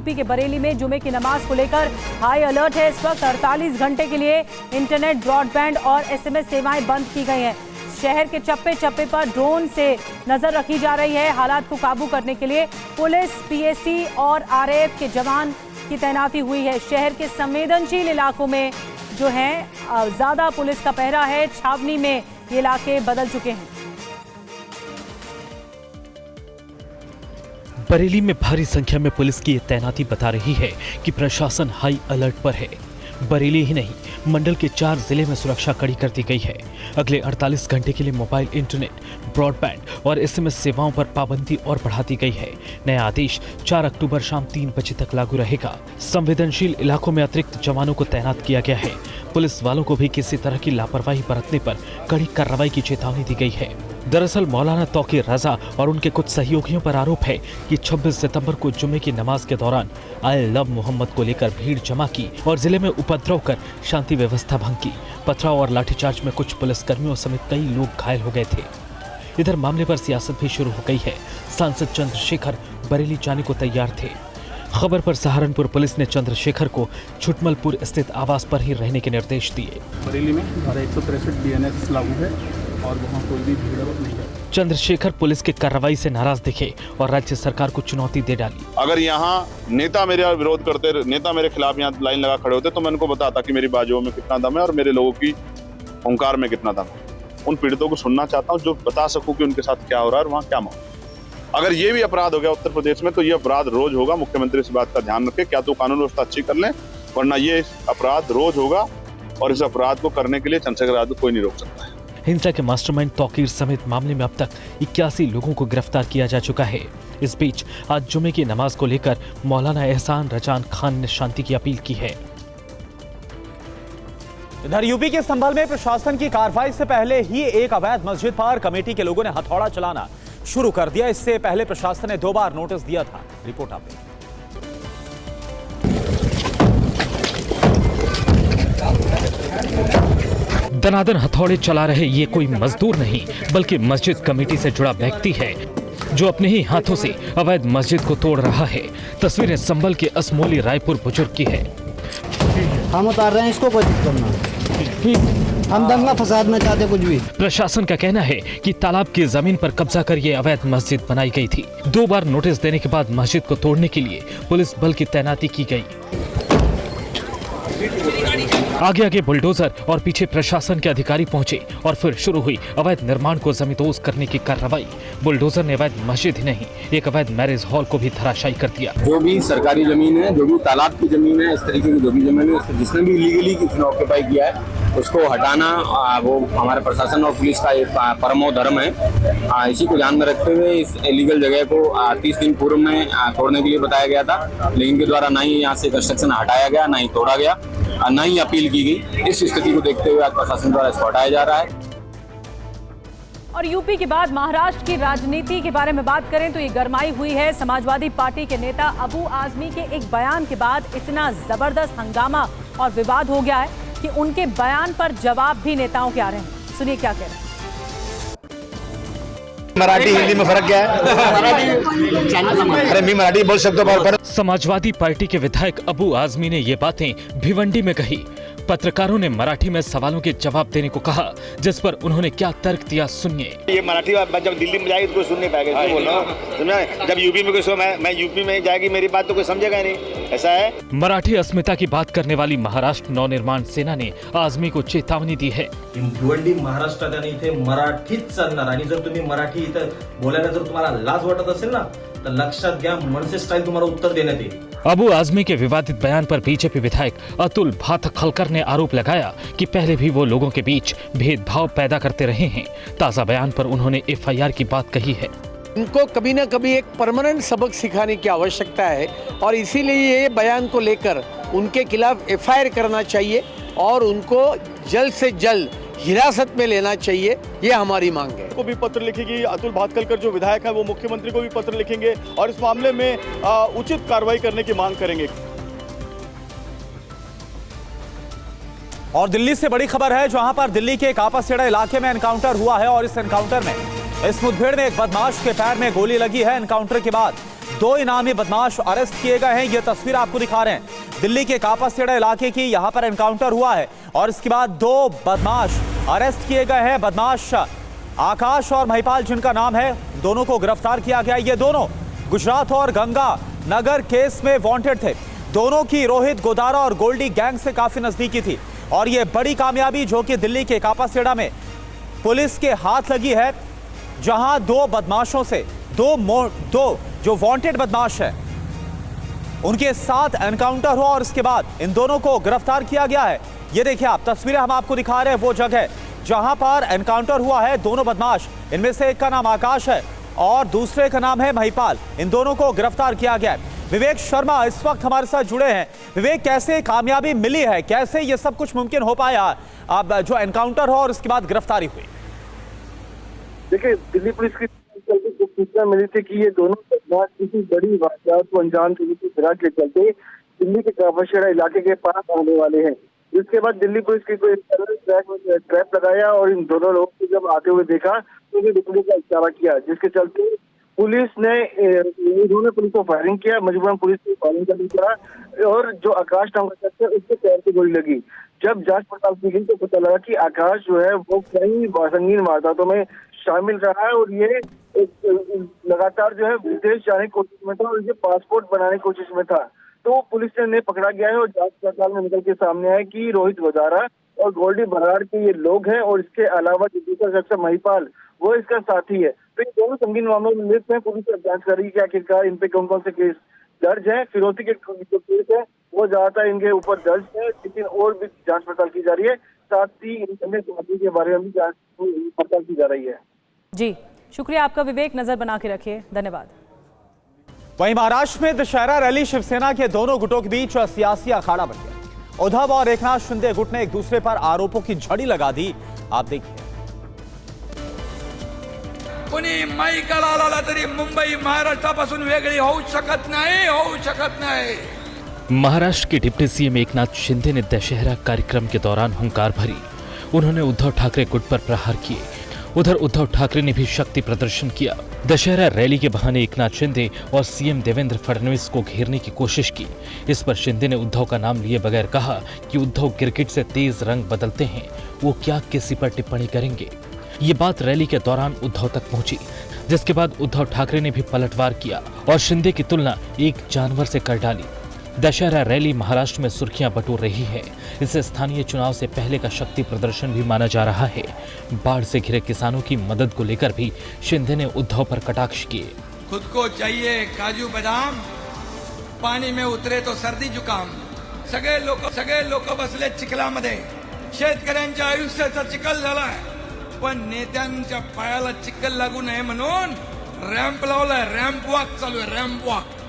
UP के बरेली में जुमे की नमाज को लेकर हाई अलर्ट है। इस वक्त 48 घंटे के लिए इंटरनेट, ब्रॉडबैंड और एसएमएस सेवाएं बंद की गई हैं। शहर के चप्पे चप्पे पर ड्रोन से नजर रखी जा रही है। हालात को काबू करने के लिए पुलिस, पीएसी और आरएएफ के जवान की तैनाती हुई है। शहर के संवेदनशील इलाकों में जो है ज्यादा पुलिस का पहरा है। छावनी में ये इलाके बदल चुके हैं। बरेली में भारी संख्या में पुलिस की तैनाती बता रही है कि प्रशासन हाई अलर्ट पर है। बरेली ही नहीं, मंडल के 4 जिले में सुरक्षा कड़ी कर दी गई है। अगले 48 घंटे के लिए मोबाइल, इंटरनेट, ब्रॉडबैंड और एसएमएस सेवाओं पर पाबंदी और बढ़ा दी गई है। नया आदेश 4 अक्टूबर शाम 3 बजे तक लागू रहेगा। संवेदनशील इलाकों में अतिरिक्त जवानों को तैनात किया गया है। पुलिस वालों को भी किसी तरह की लापरवाही बरतने पर कड़ी कार्रवाई की चेतावनी दी गई है। दरअसल मौलाना तौकीर रजा और उनके कुछ सहयोगियों पर आरोप है कि 26 सितंबर को जुमे की नमाज के दौरान आई लव मोहम्मद को लेकर भीड़ जमा की और जिले में उपद्रव कर शांति व्यवस्था भंग की। पथराव और लाठीचार्ज में कुछ पुलिसकर्मियों समेत कई लोग घायल हो गए थे। इधर मामले पर सियासत भी शुरू हो गई है। सांसद चंद्रशेखर बरेली जाने को तैयार थे। खबर पर सहारनपुर पुलिस ने चंद्रशेखर को छुटमलपुर स्थित आवास पर ही रहने के निर्देश दिए। बरेली में धारा 163 बीएनएस लागू है और वहाँ कोई भी भीड़ नहीं है। चंद्रशेखर पुलिस की कार्रवाई से नाराज दिखे और राज्य सरकार को चुनौती दे डाली। अगर यहाँ नेता मेरा विरोध करते, नेता मेरे खिलाफ यहाँ लाइन लगा खड़े होते तो मैं उनको बताता कि मेरी बाजुओं में कितना दम है और मेरे लोगों की हुंकार में कितना दम है। उन पीड़ितों को सुनना चाहता हूँ, जो बता सकूं कि उनके साथ क्या हो रहा है और वहाँ क्या माहौल। अगर ये भी अपराध हो गया उत्तर प्रदेश में तो ये अपराध रोज होगा। मुख्यमंत्री इस बात का ध्यान रखे, क्या तो कानून व्यवस्था अच्छी कर लें, वरना ये अपराध रोज होगा और इस अपराध को करने के लिए चंद्रशेखर यादव कोई नहीं रोक सकता है। हिंसा के मास्टरमाइंड तौकीर समेत मामले में अब तक 81 लोगों को गिरफ्तार किया जा चुका है। इस बीच आज जुमे की नमाज को लेकर मौलाना एहसान रजान खान ने शांति की अपील की है। इधर यूपी के संभल में प्रशासन की कार्रवाई से पहले ही एक अवैध मस्जिद पर कमेटी के लोगों ने हथौड़ा चलाना शुरू कर दिया। इससे पहले प्रशासन ने 2 बार नोटिस दिया था। रिपोर्ट आप देखिए। दनादन हथौड़े चला रहे ये कोई मजदूर नहीं बल्कि मस्जिद कमेटी से जुड़ा व्यक्ति है जो अपने ही हाथों से अवैध मस्जिद को तोड़ रहा है। तस्वीरें संभल के असमोली रायपुर बुजुर्ग की है। हम उतार रहे हैं, इसको कोई दिक्कत ना, हम दंगा फसाद में चाहते कुछ भी। प्रशासन का कहना है कि तालाब की जमीन पर कब्जा कर ये अवैध मस्जिद बनाई गई थी। 2 बार नोटिस देने के बाद मस्जिद को तोड़ने के लिए पुलिस बल की तैनाती की गई। आगे आगे बुलडोजर और पीछे प्रशासन के अधिकारी पहुंचे और फिर शुरू हुई अवैध निर्माण को जमींदोज करने की कार्रवाई। बुलडोजर ने अवैध मस्जिद ही नहीं, एक अवैध मैरिज हॉल को भी धराशायी कर दिया। जो भी सरकारी जमीन है, जो भी तालाब की जमीन है, इस तरीके की जो भी जमीन है, जिसने भी इलीगली किसी ने ऑक्यूपाई किया है उसको हटाना वो हमारे प्रशासन और पुलिस का एक परमो धर्म है। इसी को ध्यान में रखते हुए इस इलीगल जगह को 30 दिन पूर्व में तोड़ने के लिए बताया गया था, लेकिन के द्वारा ना ही यहाँ से कंस्ट्रक्शन हटाया गया, ना ही तोड़ा गया, ना ही अपील की गई। इस स्थिति को देखते हुए आज प्रशासन द्वारा इसको हटाया जा रहा है। और यूपी के बाद महाराष्ट्र की राजनीति के बारे में बात करें तो ये गरमाई हुई है। समाजवादी पार्टी के नेता अबू आजमी के एक बयान के बाद इतना जबरदस्त हंगामा और विवाद हो गया है कि उनके बयान पर जवाब भी नेताओं के आ रहे हैं। सुनिए क्या कह रहे हैं। मराठी हिंदी में फर्क क्या है? अरे मैं मराठी बोल सकता हूँ। समाजवादी पार्टी के विधायक अबू आजमी ने ये बातें भिवंडी में कही। पत्रकारों ने मराठी में सवालों के जवाब देने को कहा, जिस पर उन्होंने क्या तर्क दिया सुनिए। ये मराठी बात जब दिल्ली में जाएगी तो कोई सुन नहीं पाएगा, बोल रहा हूं। जब यूपी में कोई मैं यूपी में जाएगी मेरी बात तो कोई समझेगा नहीं, ऐसा है। मराठी अस्मिता की बात करने वाली महाराष्ट्र नवनिर्माण सेना ने आजमी को चेतावनी दी है। भिवंडी महाराष्ट्रात आणि इथे मराठीच चालणार आणि जर तुम्ही मराठी इथं बोलायला जर तुम्हाला लाज वाटत असेल ना तर लक्षात घ्या, मनसे स्टाईल तुम्हाला उत्तर देण्यात येईल। अबू आजमी के विवादित बयान पर बीजेपी विधायक अतुल भातखलकर ने आरोप लगाया कि पहले भी वो लोगों के बीच भेदभाव पैदा करते रहे हैं। ताजा बयान पर उन्होंने एफआईआर की बात कही है। उनको कभी न कभी एक परमानेंट सबक सिखाने की आवश्यकता है और इसीलिए ये बयान को लेकर उनके खिलाफ एफआईआर करना चाहिए और उनको जल्द से जल्द हिरासत में लेना चाहिए, ये हमारी मांग है। को भी पत्र लिखेगी, अतुल भातखलकर जो विधायक है वो मुख्यमंत्री को भी पत्र लिखेंगे और इस मामले में उचित कार्रवाई करने की मांग करेंगे। और दिल्ली से बड़ी खबर है, जहां पर दिल्ली के एक आपसखेड़ा इलाके में एनकाउंटर हुआ है और इस एनकाउंटर में, इस मुठभेड़ में एक बदमाश के पैर में गोली लगी है। एनकाउंटर के बाद 2 इनामी बदमाश अरेस्ट किए गए हैं। यह तस्वीर आपको दिखा रहे हैं, दिल्ली के कापासेड़ा इलाके की। यहां पर एनकाउंटर हुआ है और इसके बाद 2 बदमाश अरेस्ट किए गए हैं। बदमाश आकाश और महिपाल जिनका नाम है, दोनों को गिरफ्तार किया गया। ये दोनों गुजरात और गंगा नगर केस में वांटेड थे। दोनों की रोहित गोदारा और गोल्डी गैंग से काफी नजदीकी थी और ये बड़ी कामयाबी जो कि दिल्ली के कापासेड़ा में पुलिस के हाथ लगी है, जहां 2 बदमाशों से दो जो वांटेड बदमाश है उनके साथ एनकाउंटर हुआ और इसके बाद इन दोनों को गिरफ्तार किया गया है। ये देखिए आप, तस्वीरें हम आपको दिखा रहे हैं वो जगह जहां पर एनकाउंटर हुआ है। दोनों बदमाश, इनमें से एक का नाम आकाश है और दूसरे का नाम है महिपाल। इन दोनों को गिरफ्तार किया गया है। विवेक शर्मा इस वक्त हमारे साथ जुड़े हैं। विवेक, कैसे कामयाबी मिली है, कैसे ये सब कुछ मुमकिन हो पाया अब जो एनकाउंटर हो और इसके बाद गिरफ्तारी हुई? देखिए, दिल्ली पुलिस की सूचना मिली थी कि ये दोनों बदमाश किसी बड़ी वारदात को अंजाम देने की फिराक के चलते दिल्ली के कापासेड़ा इलाके के पास आने वाले हैं। जिसके बाद दिल्ली पुलिस की कोई ट्रैप लगाया और इन दोनों लोगों को जब आते हुए देखा तो रुकने का इशारा किया, जिसके चलते पुलिस ने पुलिस को फायरिंग किया। मजबूरन पुलिस को फायरिंग करनी पड़ा और जो आकाश नाम का शख्स है उसके पैर से गोली लगी। जब जांच पड़ताल की गई तो पता लगा कि आकाश जो है वो कई संगीन वारदातों में शामिल रहा है और ये लगातार जो है विदेश जाने की कोशिश में था और ये पासपोर्ट बनाने की कोशिश में था। तो पुलिस ने पकड़ा गया है और जांच पड़ताल में निकल के सामने आया कि रोहित गोदारा और गोल्डी बराड़ के ये लोग हैं और इसके अलावा जो दूसरा शख्स महिपाल वो इसका साथी है। तो ये दोनों संगीन मामलों में लिस्ट में पुलिस जांच कर रही है कि आखिरकार इन पे कौन कौन से केस दर्ज है। फिरौती के जो केस है वो ज्यादातर इनके ऊपर दर्ज है, लेकिन और भी जांच पड़ताल की जा रही है। साथ ही इन के बारे में भी जांच पड़ताल की जा रही है। जी, शुक्रिया आपका विवेक, नजर बना के रखिए, धन्यवाद। वहीं महाराष्ट्र में दशहरा रैली शिवसेना के दोनों गुटों के बीच सियासी अखाड़ा बन गया। उद्धव और एकनाथ शिंदे गुट ने एक दूसरे पर आरोपों की झड़ी लगा दी। आप देखिए। कोणी माईकाला आला तरी मुंबई महाराष्ट्रापासून वेगळी होऊ शकत नाही। महाराष्ट्र के डिप्टी सीएम एकनाथ शिंदे ने दशहरा कार्यक्रम के दौरान हुंकार भरी। उन्होंने उद्धव ठाकरे गुट पर प्रहार किए। उधर उद्धव ठाकरे ने भी शक्ति प्रदर्शन किया। दशहरा रैली के बहाने एकनाथ शिंदे और सीएम देवेंद्र फडणवीस को घेरने की कोशिश की। इस पर शिंदे ने उद्धव का नाम लिए बगैर कहा कि उद्धव क्रिकेट से तेज रंग बदलते हैं, वो क्या किसी पर टिप्पणी करेंगे। ये बात रैली के दौरान उद्धव तक पहुंची, जिसके बाद उद्धव ठाकरे ने भी पलटवार किया और शिंदे की तुलना एक जानवर से कर डाली। दशहरा रैली महाराष्ट्र में सुर्खियां बटोर रही है। इसे स्थानीय चुनाव से पहले का शक्ति प्रदर्शन भी माना जा रहा है। बाढ़ से घिरे किसानों की मदद को लेकर भी शिंदे ने उद्धव पर कटाक्ष किए। खुद को चाहिए काजू बादाम, पाणी में उतरे तो सर्दी जुकाम। सगळे लोक बसले चिखलामध्ये। शेतकऱ्यांच्या आयुष्याचा चिखल झालाय, पण नेत्यांच्या पायाला चिखल लागू नये म्हणून रॅम्प लावलाय। रॅम्प वॉक चालू आहे, रॅम्प वॉक।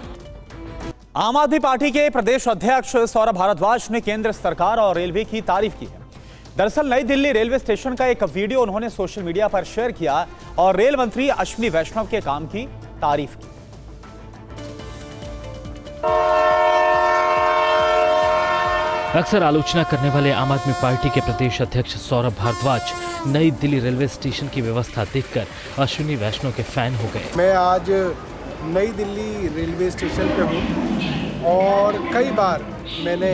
आम आदमी पार्टी के प्रदेश अध्यक्ष सौरभ भारद्वाज ने केंद्र सरकार और रेलवे की तारीफ की है। दरअसल नई दिल्ली रेलवे स्टेशन का एक वीडियो उन्होंने सोशल मीडिया पर शेयर किया और रेल मंत्री अश्विनी वैष्णव के काम की तारीफ की। अक्सर आलोचना करने वाले आम आदमी पार्टी के प्रदेश अध्यक्ष सौरभ भारद्वाज नई दिल्ली रेलवे स्टेशन की व्यवस्था देखकर अश्विनी वैष्णव के फैन हो गए। मैं आज नई दिल्ली रेलवे स्टेशन पे हूँ और कई बार मैंने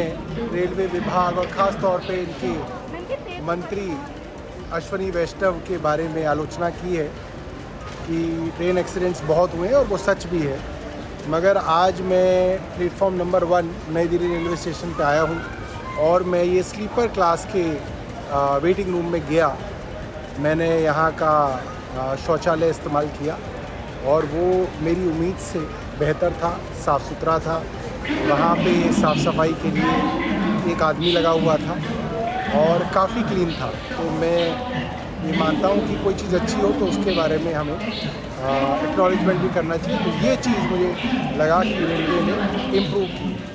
रेलवे विभाग और ख़ास तौर पे इनके मंत्री अश्विनी वैष्णव के बारे में आलोचना की है कि ट्रेन एक्सीडेंट्स बहुत हुए हैं और वो सच भी है। मगर आज मैं प्लेटफॉर्म नंबर 1 नई दिल्ली रेलवे स्टेशन पे आया हूँ और मैं ये स्लीपर क्लास के वेटिंग रूम में गया। मैंने यहाँ का शौचालय इस्तेमाल किया और वो मेरी उम्मीद से बेहतर था, साफ़ सुथरा था। वहाँ पे साफ़ सफाई के लिए एक आदमी लगा हुआ था और काफ़ी क्लीन था। तो मैं ये मानता हूँ कि कोई चीज़ अच्छी हो तो उसके बारे में हमें एक्नॉलेजमेंट भी करना चाहिए। तो ये चीज़ मुझे लगा कि रेलवे ने इम्प्रूव की।